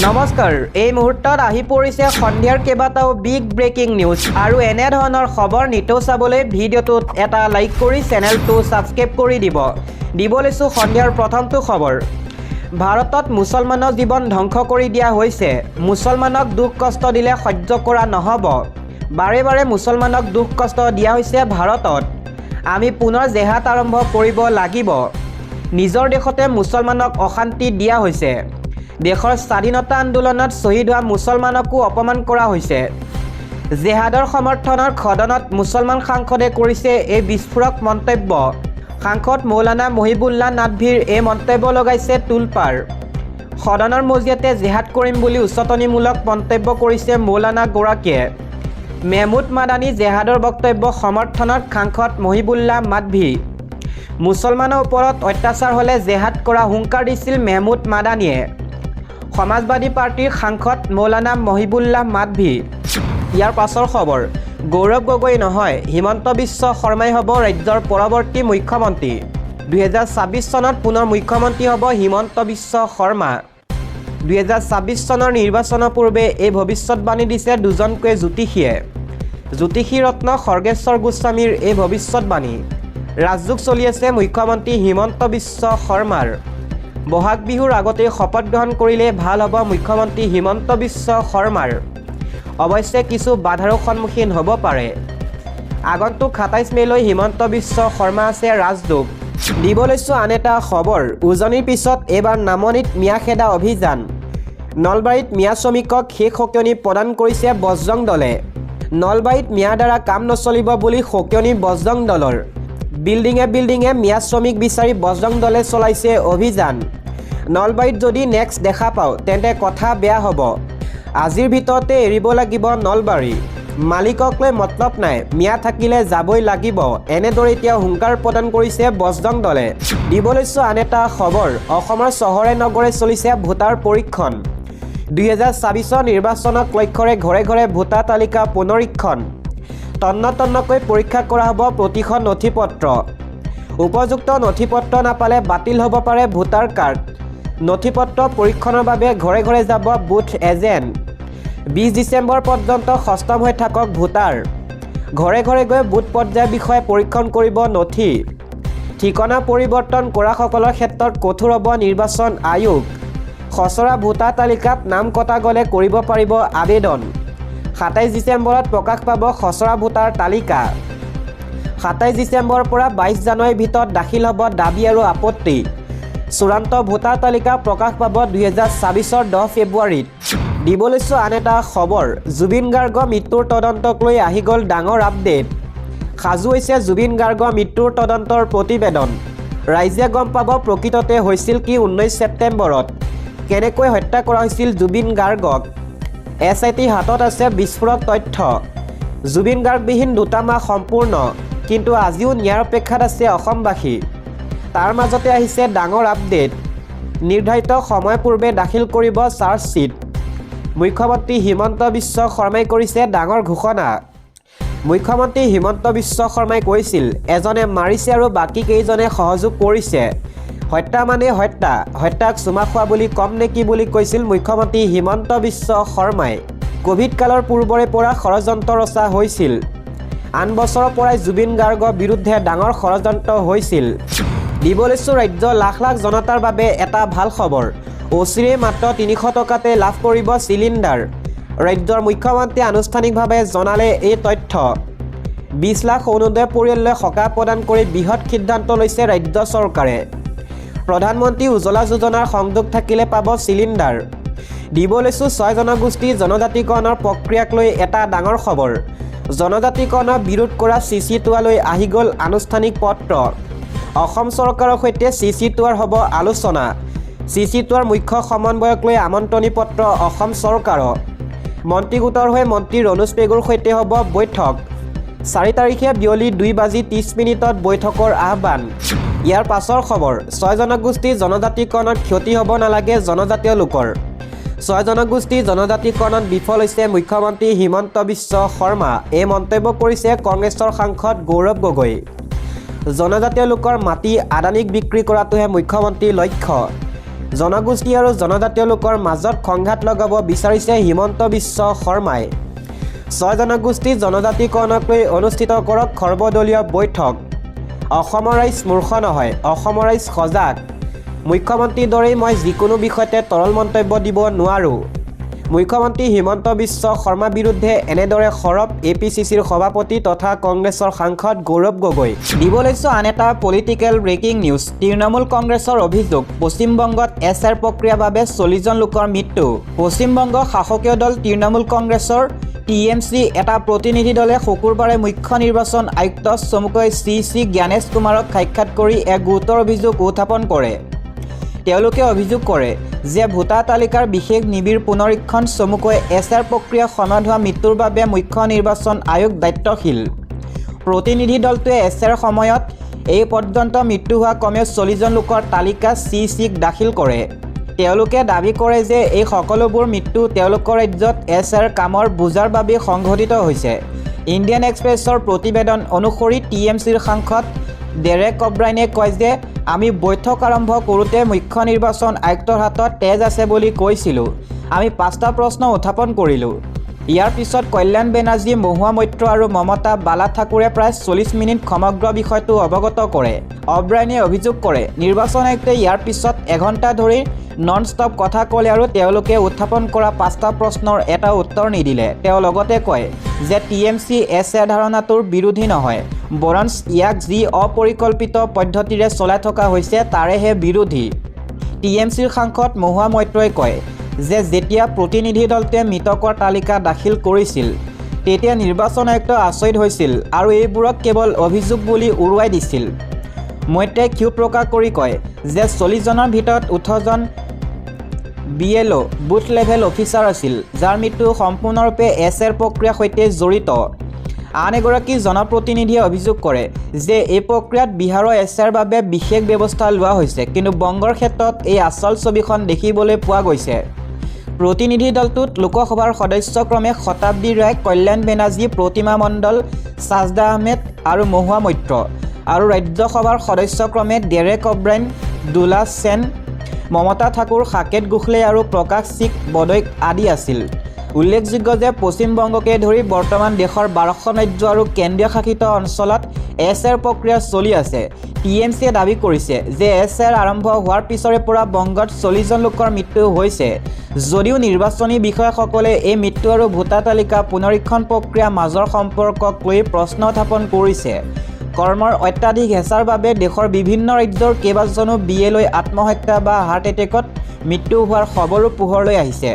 নমস্কাৰ এই মুহূৰ্তত আহি পৰিছে সন্ধিয়াৰ কেইবাটাও বিগ ব্ৰেকিং নিউজ আৰু এনে ধৰণৰ খবৰ নিতৌ চাবলৈ ভিডিঅ'টোত এটা লাইক কৰি চেনেলটো সাবস্ক্ৰাইব কৰি দিব লৈছোঁ সন্ধিয়াৰ প্ৰথমটো খবৰ ভাৰতত মুছলমানৰ জীৱন ধ্বংস কৰি দিয়া হৈছে মুছলমানক দুখ কষ্ট দিলে সহ্য কৰা নহ'ব বাৰে বাৰে মুছলমানক দুখ কষ্ট দিয়া হৈছে ভাৰতত আমি পুনৰ জেহাদ আৰম্ভ কৰিব লাগিব নিজৰ দেশতে মুছলমানক অশান্তি দিয়া হৈছে দেশৰ স্বাধীনতা আন্দোলনত শহীদ হোৱা মুছলমানকো অপমান কৰা হৈছে জেহাদৰ সমৰ্থনৰ খদনত মুছলমান সাংসদে কৰিছে এই বিস্ফোৰক মন্তব্য সাংসদ মৌলানা মহিবুল্লাহ নাদভিৰ এই মন্তব্য লগাইছে তুলপাৰ সদনৰ মজিয়াতে জেহাদ কৰিম বুলি উচতনিমূলক মন্তব্য কৰিছে মৌলানা গৰাকীয়ে মেহমুদ মাদানী জেহাদৰ বক্তব্য সমৰ্থনত সাংসদ মহিবুল্লাহ নাদভি মুছলমানৰ ওপৰত অত্যাচাৰ হ'লে জেহাদ কৰা হুংকাৰ দিছিল মেহমুদ মাদানীয়ে সমাজবাদী পাৰ্টিৰ সাংসদ মৌলানা মহিবুল্লাহ নাদভি ইয়াৰ পাছৰ খবৰ গৌৰৱ গগৈ নহয় হিমন্ত বিশ্ব শৰ্মাই হ'ব ৰাজ্যৰ পৰৱৰ্তী মুখ্যমন্ত্ৰী 2026 চনত পুনৰ মুখ্যমন্ত্ৰী হ'ব হিমন্ত বিশ্ব শৰ্মা 2026 চনৰ নিৰ্বাচনৰ পূৰ্বে এই ভৱিষ্যতবাণী দিছে দুজনকৈ জ্যোতিষী ৰত্ন খৰ্গেশ্বৰ গোস্বামীৰ এই ভৱিষ্যতবাণী ৰাজযোগ চলি আছে মুখ্যমন্ত্ৰী হিমন্ত বিশ্ব শৰ্মাৰ বহাগ বিহুৰ আগতে শপত গ্ৰহণ কৰিলে ভাল হ'ব মুখ্যমন্ত্ৰী হিমন্ত বিশ্ব শৰ্মাৰ অৱশ্যে কিছু বাধাৰো সন্মুখীন হ'ব পাৰে আগন্তুক 27 মেলৈ হিমন্ত বিশ্ব শৰ্মা আছে ৰাজযোগ দিব লৈছোঁ আন এটা খবৰ উজনিৰ পিছত এইবাৰ নামনিত মিয়া খেদা অভিযান নলবাৰীত মিয়া শ্ৰমিকক শেষ সকিয়নি প্ৰদান কৰিছে বজৰং দলে নলবাৰীত মিয়াৰ দ্বাৰা কাম নচলিব বুলি সকিয়নি বজৰং দলৰ বিল্ডিঙে মিয়া শ্ৰমিক বিচাৰি বজৰং দলে চলাইছে অভিযান নলবাৰীত যদি নেক্সট দেখা পাওঁ তেন্তে কথা বেয়া হ'ব আজিৰ ভিতৰতে এৰিব লাগিব নলবাৰী মালিকক লৈ মতলব নাই মিয়া থাকিলে যাবই লাগিব এনেদৰে এতিয়া হুংকাৰ প্ৰদান কৰিছে বজৰং দলে দিব লৈছোঁ আন এটা খবৰ অসমৰ চহৰে নগৰে চলিছে ভোটাৰ পৰীক্ষণ 2024 নিৰ্বাচনক লক্ষ্যৰে ঘৰে ঘৰে ভোটাৰ তালিকা পুনৰীক্ষণ তন্নকৈ পৰীক্ষা কৰা হ'ব প্ৰতিখন নথিপত্ৰ উপযুক্ত নথিপত্ৰ নাপালে বাতিল হ'ব পাৰে ভোটাৰ কাৰ্ড নথিপত্ৰ পৰীক্ষণৰ বাবে ঘৰে ঘৰে যাব বুথ এজেণ্ট 20 ডিচেম্বৰ পৰ্যন্ত সষ্টম হৈ থাকক ভোটাৰ ঘৰে ঘৰে গৈ বুথ পৰ্যায়ৰ বিষয়ে পৰীক্ষণ কৰিব নথি ঠিকনা পৰিৱৰ্তন কৰাসকলৰ ক্ষেত্ৰত কঠোৰ হ'ব নিৰ্বাচন আয়োগ খচৰা ভোটাৰ তালিকাত নাম কটা গ'লে কৰিব পাৰিব আবেদন 27 ডিচেম্বৰত প্ৰকাশ পাব খচৰা ভোটাৰ তালিকা 27 ডিচেম্বৰৰ পৰা 22 জানুৱাৰীৰ ভিতৰত দাখিল হ'ব দাবী আৰু আপত্তি চূড়ান্ত ভোটাৰ তালিকা প্ৰকাশ পাব 2024 10 ফেব্ৰুৱাৰীত দিব লৈছোঁ আন এটা খবৰ জুবিন গাৰ্গৰ মৃত্যুৰ তদন্তক লৈ আহি গ'ল ডাঙৰ আপডেট সাজু হৈছে জুবিন গাৰ্গৰ মৃত্যুৰ তদন্তৰ প্ৰতিবেদন ৰাইজে গম পাব প্ৰকৃততে হৈছিল কি 19 ছেপ্টেম্বৰত কেনেকৈ হত্যা কৰা হৈছিল জুবিন গাৰ্গক SIT হাতত আছে বিস্ফোৰক তথ্য জুবিন গাৰ্গবিহীন 2 মাহ সম্পূৰ্ণ কিন্তু আজিও ন্যায়ৰ অপেক্ষাত আছে অসমবাসী তাৰ মাজতে আহিছে ডাঙৰ আপডেট নিৰ্ধাৰিত সময় পূৰ্বে দাখিল কৰিব চাৰ্জশ্বীট মুখ্যমন্ত্ৰী হিমন্ত বিশ্ব শৰ্মাই কৰিছে ডাঙৰ ঘোষণা মুখ্যমন্ত্ৰী হিমন্ত বিশ্ব শৰ্মাই কৈছিল এজনে মাৰিছে আৰু বাকী কেইজনে সহযোগ কৰিছে হত্যা মানে হত্যাক চুমা খোৱা বুলি কম নেকি বুলি কৈছিল মুখ্যমন্ত্ৰী হিমন্ত বিশ্ব শৰ্মাই কোভিড কালৰ পূৰ্বৰে পৰা ষড়যন্ত্ৰ ৰচা হৈছিল আন বছৰৰ পৰাই জুবিন গাৰ্গৰ বিৰুদ্ধে ডাঙৰ ষড়যন্ত্ৰ হৈছিল দিব লৈছোঁ ৰাজ্যৰ লাখ লাখ জনতাৰ বাবে এটা ভাল খবৰ অচিৰে মাত্ৰ 300 টকাতে লাভ কৰিব চিলিণ্ডাৰ ৰাজ্যৰ মুখ্যমন্ত্ৰীয়ে আনুষ্ঠানিকভাৱে জনালে এই তথ্য 20 লাখ অৰুণোদয় পৰিয়াললৈ সকাহ প্ৰদান কৰি বৃহৎ সিদ্ধান্ত লৈছে ৰাজ্য চৰকাৰে প্ৰধানমন্ত্ৰী উজ্জ্বলা যোজনাৰ সংযোগ থাকিলে পাব চিলিণ্ডাৰ দিব লৈছোঁ 6 জনগোষ্ঠী জনজাতিকৰণৰ প্ৰক্ৰিয়াক লৈ এটা ডাঙৰ খবৰ জনজাতিকৰণৰ বিৰোধ কৰা CC2লৈ আহি গ'ল আনুষ্ঠানিক পত্ৰ অসম চৰকাৰৰ সৈতে CC2ৰ হ'ব আলোচনা CC2ৰ মুখ্য সমন্বয়ক লৈ আমন্ত্ৰণী পত্ৰ অসম চৰকাৰৰ মন্ত্ৰী গোটৰ হৈ মন্ত্ৰী ৰণোজ পেগুৰ সৈতে হ'ব বৈঠক 4 তাৰিখে বিয়লি 2:30 বৈঠকৰ আহ্বান ইয়াৰ পাছৰ খবৰ 6 জনগোষ্ঠী জনজাতিকৰণত ক্ষতি হ'ব নালাগে জনজাতীয় লোকৰ 6 জনগোষ্ঠী জনজাতিকৰণত বিফল হৈছে মুখ্যমন্ত্ৰী হিমন্ত বিশ্ব শৰ্মা এই মন্তব্য কৰিছে কংগ্ৰেছৰ সাংসদ গৌৰৱ গগৈ জনজাতীয় লোকৰ মাটি আদানীক বিক্ৰী কৰাটোহে মুখ্যমন্ত্ৰীৰ লক্ষ্য জনগোষ্ঠী আৰু জনজাতীয় লোকৰ মাজত সংঘাত লগাব বিচাৰিছে হিমন্ত বিশ্ব শৰ্মাই 6 জনগোষ্ঠী জনজাতিকৰণক লৈ অনুষ্ঠিত কৰক সৰ্বদলীয় বৈঠক অসমৰ ৰাইজ মূৰ্খ নহয় অসমৰ ৰাইজ সজাগ মুখ্যমন্ত্ৰীৰ দৰেই মই যিকোনো বিষয়তে তৰল মন্তব্য দিব নোৱাৰোঁ মুখ্যমন্ত্ৰী হিমন্ত বিশ্ব শৰ্মা বিৰুদ্ধে এনেদৰে সৰব এপিচিচিৰ সভাপতি তথা কংগ্ৰেছৰ সাংসদ গৌৰৱ গগৈ দিব লৈছো আন এটা পলিটিকেল ব্ৰেকিং নিউজ তৃণমূল কংগ্ৰেছৰ অভিযোগ পশ্চিমবংগত এছআৰ প্ৰক্ৰিয়াৰ বাবে 40 জন লোকৰ মৃত্যু পশ্চিমবংগ শাসকীয় দল তৃণমূল কংগ্ৰেছৰ টিএমচি এটা প্ৰতিনিধি দলে শুকুৰবাৰে মুখ্য নিৰ্বাচন আয়ুক্ত চমুকৈ চি জ্ঞানেশ কুমাৰক সাক্ষাৎ কৰি এক গুৰুতৰ অভিযোগ উত্থাপন কৰে তেওঁলোকে অভিযোগ কৰে যে ভোটাৰ তালিকাৰ বিশেষ নিবিড় পুনৰীক্ষণ চমুকৈ এছআৰ প্ৰক্ৰিয়া সময়ত হোৱা মৃত্যুৰ বাবে মুখ্য নিৰ্বাচন আয়োগ দায়িত্বশীল প্ৰতিনিধি দলটোৱে এছআৰ সময়ত এই পৰ্যন্ত মৃত্যু হোৱা কমেও 40 জন লোকৰ তালিকা চিক দাখিল কৰে তেওঁলোকে দাবী কৰে যে এই সকলোবোৰ মৃত্যু তেওঁলোকৰ ৰাজ্যত এছআৰ কামৰ বুজাৰ বাবে সংঘটিত হৈছে ইণ্ডিয়ান এক্সপ্ৰেছৰ প্ৰতিবেদন অনুসৰি টিএমচিৰ সাংসদ ডেৰেক অব্ৰাইনে কয় যে আমি বৈঠক আৰম্ভ কৰোঁতে মুখ্য নিৰ্বাচন আয়ুক্তৰ হাতত তেজ আছে বুলি কৈছিলোঁ আমি 5টা প্ৰশ্ন উত্থাপন কৰিলোঁ ইয়াৰ পিছত কল্যাণ বেনাৰ্জী মহুৱা মৈত্ৰ আৰু মমতা বালা ঠাকুৰে প্ৰায় 40 মিনিট সমগ্ৰ বিষয়টো অৱগত কৰে অব্ৰাইনে অভিযোগ কৰে নিৰ্বাচন আয়ুক্তে ইয়াৰ পিছত এঘণ্টা ধৰি নন ষ্টপ কথা ক'লে আৰু তেওঁলোকে উত্থাপন কৰা 5টা প্ৰশ্নৰ এটা উত্তৰ নিদিলে তেওঁ লগতে কয় যে টিএমচি এছআৰ ধাৰণাটোৰ বিৰোধী নহয় বৰঞ্চ ইয়াক যি অপৰিকল্পিত পদ্ধতিৰে চলাই থকা হৈছে তাৰেহে বিৰোধী টিএমচিৰ সাংসদ মহুৱা মৈত্ৰই কয় যে যেতিয়া প্ৰতিনিধি দলটোৱে মৃতকৰ তালিকা দাখিল কৰিছিল তেতিয়া নিৰ্বাচন আয়ুক্ত আচৰিত হৈছিল আৰু এইবোৰক কেৱল অভিযোগ বুলি উৰুৱাই দিছিল মৈত্ৰই ক্ষোভ প্ৰকাশ কৰি কয় যে 40 জনৰ ভিতৰত 18 জন BLO বুথ লেভেল অফিচাৰ আছিল যাৰ মৃত্যু সম্পূৰ্ণৰূপে এছআৰ প্ৰক্ৰিয়াৰ সৈতে জড়িত আন এগৰাকী জনপ্ৰতিনিধিয়ে অভিযোগ কৰে যে এই প্ৰক্ৰিয়াত বিহাৰৰ এছআৰ বাবে বিশেষ ব্যৱস্থা লোৱা হৈছে কিন্তু বংগৰ ক্ষেত্ৰত এই আচল ছবিখন দেখিবলৈ পোৱা গৈছে প্ৰতিনিধি দলটোত লোকসভাৰ সদস্যক্ৰমে শতাব্দী ৰায় কল্যাণ বেনাৰ্জী প্ৰতিমা মণ্ডল সাজদা আহমেদ আৰু মহুৱা মৈত্ৰ আৰু ৰাজ্যসভাৰ সদস্যক্ৰমে ডেৰেক অব্ৰাইন দুলা সেন মমতা ঠাকুৰ সাকেত গোখলে আৰু প্ৰকাশ সিং বদৈক আদি আছিল উল্লেখযোগ্য যে পশ্চিমবংগকে ধৰি বৰ্তমান দেশৰ 12খন ৰাজ্য আৰু কেন্দ্ৰীয় শাসিত অঞ্চলত এছআৰ প্ৰক্ৰিয়া চলি আছে টিএমচিয়ে দাবী কৰিছে যে এছআৰ আৰম্ভ হোৱাৰ পিছৰে পৰা বংগত 40 জন লোকৰ মৃত্যু হৈছে যদিও নিৰ্বাচনী বিষয়াসকলে এই মৃত্যু আৰু ভোটাৰ তালিকা পুনৰীক্ষণ প্ৰক্ৰিয়া মাজৰ সম্পৰ্কক লৈ প্ৰশ্ন উত্থাপন কৰিছে কৰ্মৰ অত্যাধিক হেঁচাৰ বাবে দেশৰ বিভিন্ন ৰাজ্যৰ কেইবাজনো BLO আত্মহত্যা বা হাৰ্ট এটেকত মৃত্যু হোৱাৰ খবৰো পোহৰলৈ আহিছে